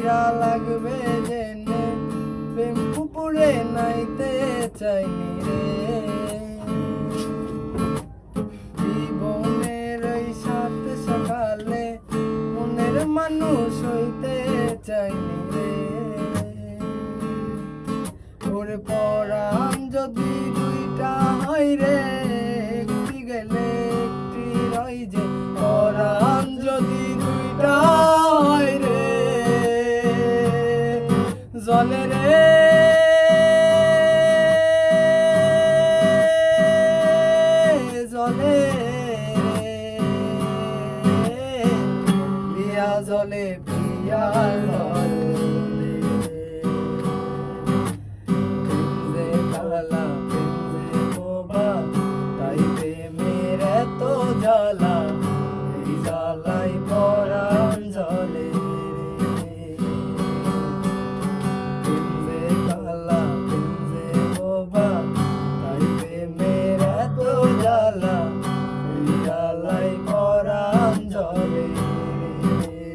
কইরা লাগবে জেনে প্রেম পুকুরে নাইতে চাইনি রে জীবনের ওই সাত সকালে মনের মানুষ হইতে চাইনি রে ওরে পরাণ যদি দুইটা হয় রে একটি গেলে একটি রই যে পরাণ যদি দুইটা হয় রে জলে রে জলে পিয়া জলে পিয়া